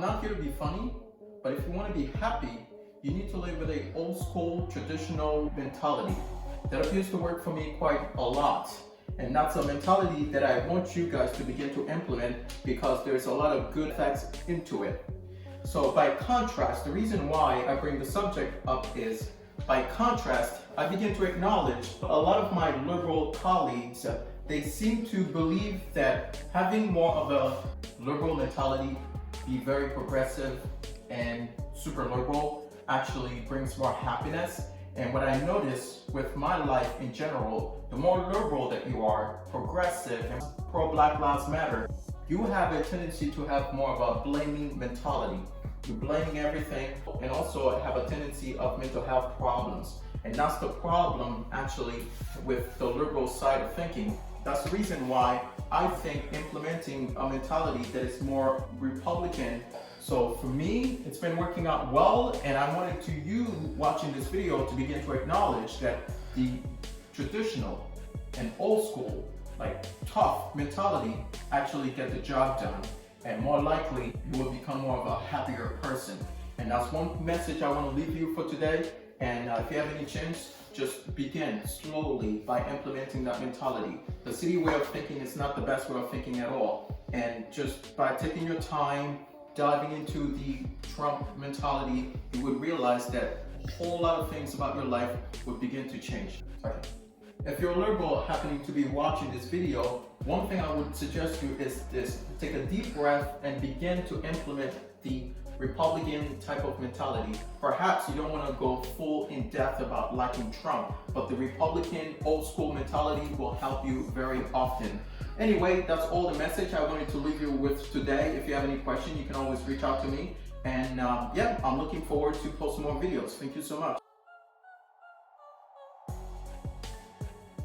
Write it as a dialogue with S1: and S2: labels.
S1: not here to be funny, but if you want to be happy, you need to live with a old school traditional mentality. That appears to work for me quite a lot. And that's a mentality that I want you guys to begin to implement because there's a lot of good effects into it. So by contrast, the reason why I bring the subject up is, by contrast, I begin to acknowledge a lot of my liberal colleagues, they seem to believe that having more of a liberal mentality, be very progressive and super liberal, actually brings more happiness. And what I notice with my life in general, the more liberal that you are, progressive and pro-Black Lives Matter, you have a tendency to have more of a blaming mentality. You're blaming everything and also have a tendency of mental health problems. And that's the problem actually with the liberal side of thinking. That's the reason why I think implementing a mentality that is more Republican. So for me, it's been working out well, and I wanted to you watching this video to begin to acknowledge that the traditional and old school, like tough mentality actually get the job done. And more likely, you will become more of a happier person. And that's one message I want to leave you for today. And if you have any chance, just begin slowly by implementing that mentality. The city way of thinking is not the best way of thinking at all. And just by taking your time, diving into the Trump mentality, you would realize that a whole lot of things about your life would begin to change. Okay. If you're a liberal happening to be watching this video, one thing I would suggest you is this: take a deep breath and begin to implement the Republican type of mentality. Perhaps you don't want to go full in depth about liking Trump, but the Republican old school mentality will help you very often. Anyway, that's all the message I wanted to leave you with today. If you have any questions, you can always reach out to me. And yeah, I'm looking forward to posting more videos. Thank you so much.